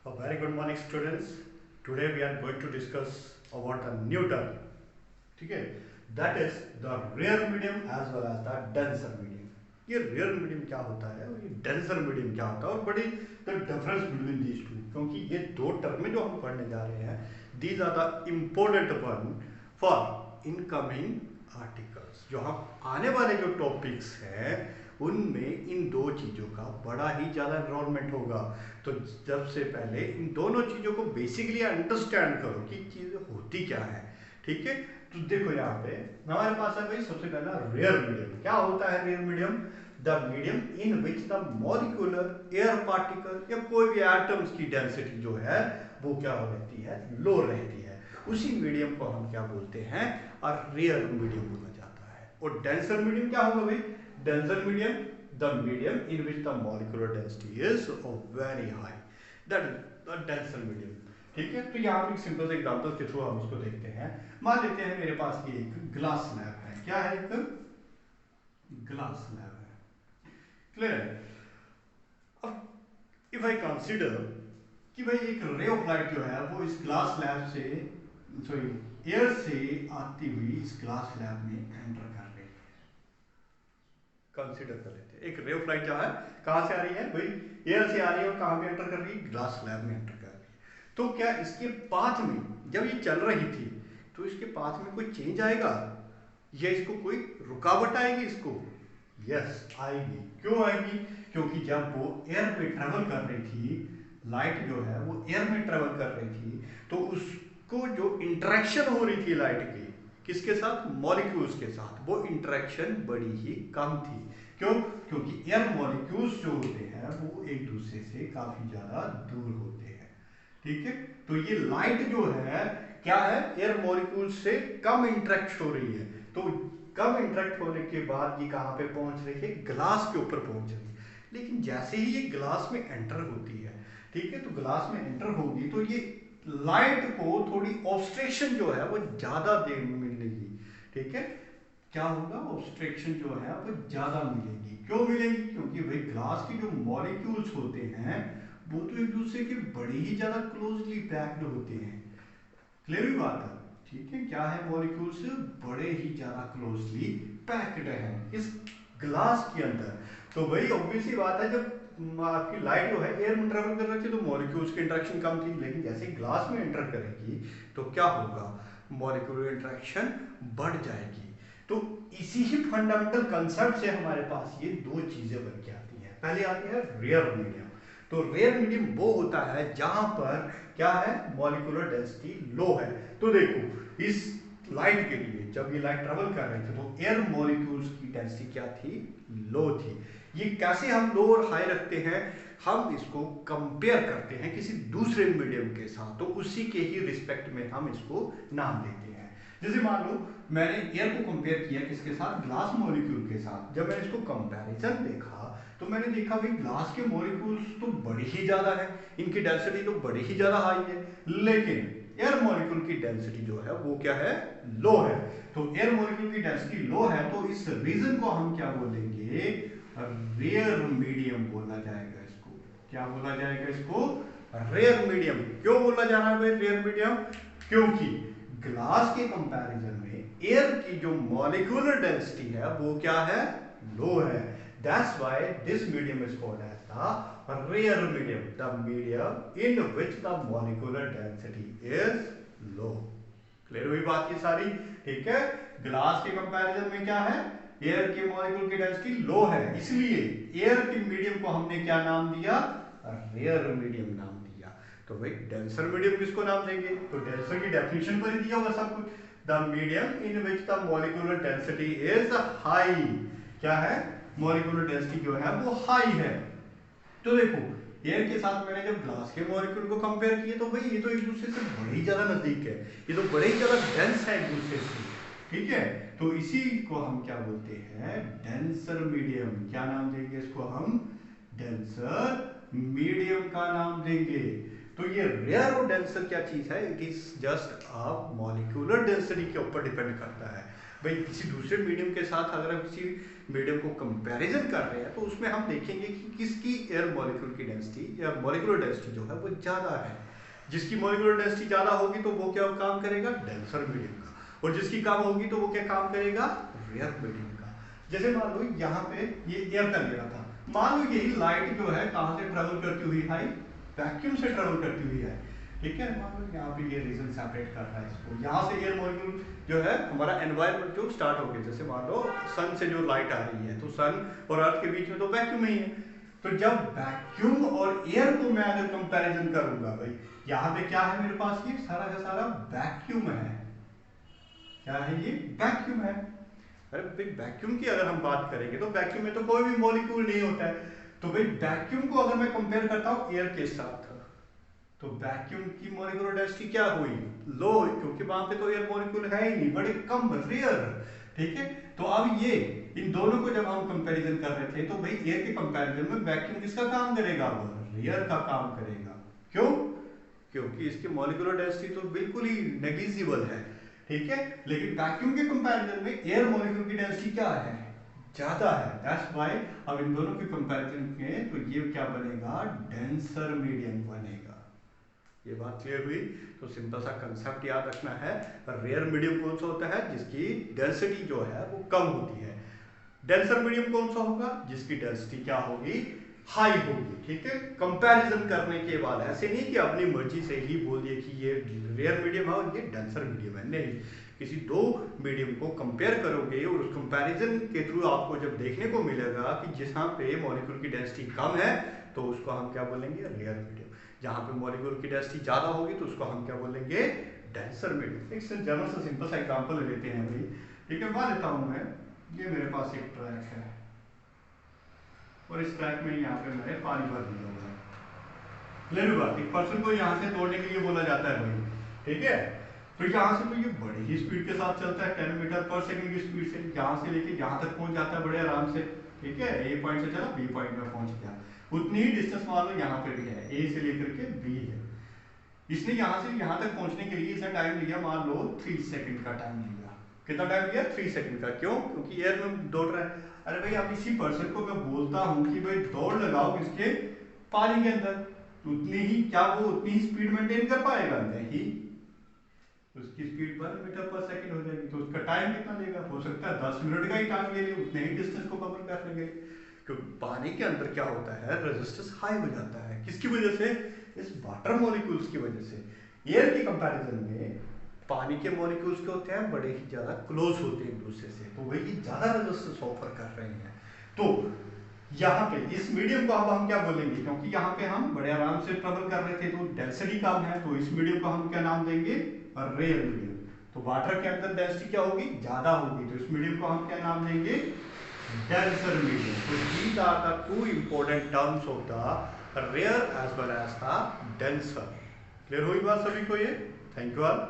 A very good morning, students. Today we are going to discuss about a new term. ठीक है, that is the rare medium as well as the denser medium. ये rare medium क्या होता है और ये denser medium क्या होता है और बड़ी the difference between these two, क्योंकि ये दो टर्में जो हम पढ़ने जा रहे हैं, these are the important one for incoming articles. जो हम आने वाले जो टॉपिक्स हैं उनमें इन दो चीज़ों का बड़ा ही ज़्यादा एनरोलमेंट होगा। तो जब से पहले इन दोनों चीज़ों को बेसिकली अंडरस्टैंड करो कि चीज़ें होती क्या है। ठीक है, तो देखो यहाँ पे हमारे पास है भाई सबसे पहला रेयर मीडियम। क्या होता है rare medium? The medium in which the molecular air particle या कोई भी एटम्स की डेंसिटी जो है वो क्या हो रहती है, लो रहती है। उसी मीडियम को हम क्या बोलते हैं, और रेयर मीडियम बोला जाता है। और डेंसर मीडियम क्या होगा भाई? Denser medium, the medium in which the molecular density is very high, that is the denser medium. ठीक है, तो यहाँ पे एक सिंपल से एग्जांपल के थ्रू हम इसको देखते हैं। मान लेते हैं मेरे पास ये एक ग्लास स्लैब है। क्या है? एक ग्लास स्लैब है। क्लियर है? अब इफ आई कंसीडर कि भाई एक रे ऑफ लाइट जो है वो इस ग्लास स्लैब से, सॉरी, एयर से आती हुई इस ग्लास स्लैब में एंटर कर रही है। कंसीडर कर लेते हैं एक रे ऑफ लाइट जो है कहां से आ रही है भाई? एयर से आ रही है और कहां पे एंटर कर रही है? ग्लास स्लैब में एंटर कर रही है। तो क्या इसके पाथ में जब ये चल रही थी तो इसके पाथ में कोई चेंज आएगा या इसको कोई रुकावट आएगी? इसको यस आएगी। क्यों आएगी? क्योंकि जब वो एयर में ट्रेवल कर रही थी, लाइट जो है वो एयर में ट्रेवल कर रही थी, तो उसको जो इंटरेक्शन हो रही थी लाइट की किसके साथ? मॉलिक्यूल्स के साथ, वो इंटरेक्शन बड़ी ही कम थी। क्यों? क्योंकि एयर मॉलिक्यूल्स जो होते हैं वो एक दूसरे से काफी ज्यादा दूर होते हैं। ठीक है, तो ये लाइट जो है क्या है, एयर मॉलिक्यूल्स से कम इंटरेक्ट हो रही है। तो कम इंटरेक्ट होने के बाद ये कहां पे पहुंच रही है? ग्लास के ऊपर पहुंच रही है। लेकिन जैसे ही ये ग्लास में एंटर होती है, ठीक है, तो ग्लास में एंटर होगी तो ये लाइट को थोड़ी ऑब्स्ट्रक्शन जो है वो ज्यादा देर में मिलेगी। ठीक है, क्या होगा? ऑब्स्ट्रक्शन जो है वो ज्यादा मिलेगी। क्यों मिलेगी? क्योंकि भाई ग्लास के जो मॉलिक्यूल्स होते हैं वो तो एक दूसरे के बड़े ही ज्यादा क्लोजली पैक्ड होते हैं। क्लियर हुई बात है? ठीक है, क्या है? मॉलिक्यूल्स बड़े ही ज्यादा क्लोजली पैक्ड हैं इस ग्लास के अंदर। तो भाई ऑब्वियसली बात है, जब आपकी लाइट जो है एयर में ट्रेवल कर रही थी तो मॉलिक्यूल्स की इंटरेक्शन कम थी, लेकिन जैसे ग्लास में एंटर करेगी तो क्या होगा? मॉलिक्यूलर इंटरेक्शन बढ़ जाएगी। तो इसी ही फंडामेंटल कंसेप्ट से हमारे पास ये दो चीजें बन के आती हैं। पहले आती है रेयर मीडियम। तो रेयर मीडियम वो होता है जहां पर क्या है, मॉलिक्यूलर डेंसिटी लो है। तो देखो इस लाइट के लिए जब ये लाइट ट्रेवल कर रही थी तो एयर मॉलिक्यूल्स की डेंसिटी क्या थी? लो थी। ये कैसे हम लो और हाई रखते हैं? हम इसको कंपेयर करते हैं किसी दूसरे मीडियम के साथ, तो उसी के ही रिस्पेक्ट में हम इसको नाम देते हैं। जैसे मान लो मैंने एयर को कंपेयर किया किसके साथ? ग्लास मॉलिक्यूल के साथ। जब मैंने इसको कंपैरिजन देखा तो मैंने देखा भाई ग्लास के मॉलिक्यूल्स तो बड़ी ही ज्यादा है, इनकी डेंसिटी तो बड़ी ही ज्यादा हाई है, लेकिन एयर मॉलिक्यूल की डेंसिटी जो है वो क्या है? लो है। तो एयर मॉलिक्यूल की डेंसिटी लो है तो इस रीजन को हम क्या बोलेंगे? रेयर मीडियम बोला जाएगा इसको। क्या बोला जाएगा इसको? Rare medium. क्यों बोला जा रहा है भाई रेयर मीडियम? क्योंकि ग्लास के कंपैरिजन में एयर की जो मॉलिक्यूलर डेंसिटी है वो क्या है? लो है। That's why this medium is called as the rare medium, the medium in which the molecular density is low. Clear हुई बात ये सारी? ठीक है, ग्लास के कंपैरिजन में क्या है? एयर के मॉलिक्यूल की डेंसिटी लो है, इसलिए एयर के मीडियम को हमने क्या नाम दिया? रेयर मीडियम नाम दिया। तो भाई डेंसर मीडियम किसको नाम देंगे? तो डेंसर की डेफिनेशन पर ही दिया होगा सब कुछ। The medium in which the molecular density is high. क्या है? मॉलिक्यूलर डेंसिटी जो है वो हाई है। तो देखो एयर के साथ मैंने जब ग्लास के मॉलिक्यूल को कंपेयर किया तो भाई ये तो एक दूसरे से बड़े ही ज्यादा नजदीक है, ये तो बड़े ही ज्यादा डेंस है एक दूसरे से। ठीक है, तो इसी को हम क्या बोलते हैं? Denser medium. क्या नाम देंगे इसको हम? डेंसर मीडियम का नाम देंगे। तो ये रेयर और डेंसर क्या चीज है? It is just a molecular density के ऊपर डिपेंड करता है। भाई किसी दूसरे मीडियम के साथ अगर हम किसी मीडियम को कंपैरिजन कर रहे हैं तो उसमें हम देखेंगे कि किसकी एयर मॉलिक्यूल की डेंसिटी या मॉलिक्यूलर डेंसिटी जो है वो ज़्यादा है। जिसकी मॉलिक्यूलर डेंसिटी ज़्यादा होगी तो वो क्या काम करेगा, डेंसर मीडियम का, और जिसकी कम होगी तो वो क्या काम करेगा, रेयर मीडियम का। जैसे मान लो यहाँ पे ये एयर का ले रहा था, मान लो यही लाइट जो है कहाँ से ट्रेवल करती हुई है, वैक्यूम से ट्रेवल करती हुई है, ठीक है। मान लो यहाँ पे ये रीजन सेपरेट कर रहा है इसको, यहाँ से एयर मॉलिक्यूल जो है हमारा एनवायरनमेंट जो स्टार्ट हो गया, जैसे मान लो सन से जो लाइट आ रही है तो सन और अर्थ के बीच में तो वैक्यूम ही है। तो जब वैक्यूम और एयर को मैं अगर कंपैरिजन करूंगा, भाई यहाँ पे क्या है मेरे पास, ये सारा का सारा वैक्यूम है। क्या है ये, वैक्यूम है। अरे भाई वैक्यूम की अगर हम बात करेंगे तो वैक्यूम में तो कोई भी मॉलिक्यूल नहीं होता है। तो भाई वैक्यूम को अगर मैं कंपेयर करता हूँ एयर के साथ, तो वैक्यूम की मॉलिक्यूलर डेंसिटी क्या हुई, लो, क्योंकि वहां पे तो एयर मॉलिक्यूल है ही नहीं, बड़े कम, रेयर, ठीक है। तो अब ये इन दोनों को जब हम कंपैरिजन कर रहे थे तो भाई एयर के कंपैरिजन में वैक्यूम किसका काम करेगा, रेयर का काम करेगा। क्यों, क्योंकि इसकी मॉलिक्यूलर डेंसिटी तो बिल्कुल ही नेग्लिजिबल है, ठीक है। लेकिन वैक्यूम के कंपैरिजन में एयर मॉलिक्यूल की डेंसिटी क्या है, ज्यादा है। दैट्स व्हाई अब इन दोनों के कंपैरिजन में तो ये क्या बनेगा, डेंसर मीडियम बनेगा। ये बात क्लियर हुई। तो सिंपल सा कंसेप्ट याद रखना है, रेयर मीडियम कौन सा होता है, जिसकी डेंसिटी जो है वो कम होती है। डेंसर मीडियम कौन सा होगा, जिसकी डेंसिटी क्या होगी, हाई होगी, ठीक है। कंपैरिजन करने के बाद ऐसे नहीं कि अपनी मर्जी से ही बोल दिए कि ये रेयर मीडियम है और ये डेंसर मीडियम है, नहीं। किसी दो मीडियम को कंपेयर करोगे और उस कंपैरिजन के थ्रू आपको जब देखने को मिलेगा कि जहाँ पे मॉलिक्यूल की डेंसिटी कम है तो उसको हम क्या बोलेंगे, रेयर मीडियम। जहाँ पे मॉलिक्यूल की डेंसिटी ज्यादा होगी तो उसको हम क्या बोलेंगे, डेंसर मीडियम। एक जनरल सा सिंपल सा एग्जांपल ले लेते हैं भाई, ठीक है। मान लेता हूँ मैं, ये मेरे पास एक ट्रैक है और इस ट्रैक में यहाँ पे मैंने पानी भर दिया हुआ है। ले लो बात, एक पर्सन को यहाँ से तोड़ने के लिए बोला जाता है भाई, ठीक है। तो यहाँ से तो ये बड़ी ही स्पीड के साथ चलता है, 10 मीटर पर सेकंड की स्पीड से यहाँ से लेके यहाँ तक पहुंच जाता है बड़े आराम से, ठीक है। ए पॉइंट से चला बी पॉइंट में पहुंच गया, उतनी ही डिस्टेंस मान लो यहाँ पे भी है, ए से लेकर के बी है। इसने यहाँ से यहाँ तक पहुंचने के लिए इसने टाइम लिया, मान लो 3 सेकंड का टाइम लिया। कितना टाइम लिया, 3 सेकंड का। क्यों, क्योंकि एयर में दौड़ रहा है। अरे भाई अब इसी पर्सन को मैं बोलता हूँ कि भाई दौड़ लगाओ किसके, पानी के अंदर, उतनी ही, क्या वो उतनी ही स्पीड मेंटेन कर पाएगा, नहीं। उसकी स्पीड 1 मीटर पर सेकंड हो जाएगी, तो उसका टाइम कितना लेगा, हो सकता है 10 मिनट का ही टाइम ले ले, उतने ही डिस्टेंस को कवर कर लेंगे। क्योंकि पानी के अंदर क्या होता है, रेजिस्टेंस हाई हो जाता है, किसकी वजह से, इस वाटर मॉलिक्यूल्स की वजह से। एयर की कंपैरिजन में पानी के मॉलिक्यूल्स के होते हैं बड़े ही ज्यादा क्लोज होते हैं एक दूसरे से, तो वही ज्यादा रेजिस्टेंस ऑफर कर रहे हैं। तो यहाँ पे इस मीडियम को अब हम क्या बोलेंगे, क्योंकि यहाँ पे हम बड़े आराम से ट्रेवल कर रहे थे तो डेंसिटी कम है, तो इस मीडियम को हम क्या नाम देंगे, रेयर मीडियम। तो वाटर के अंदर डेंसिटी क्या होगी, ज्यादा होगी, तो इस मीडियम को हम क्या नाम देंगे, denser medium. So these are the two important terms of the rare as well as the denser. Clear हुई बात सभी को ये? Thank you all.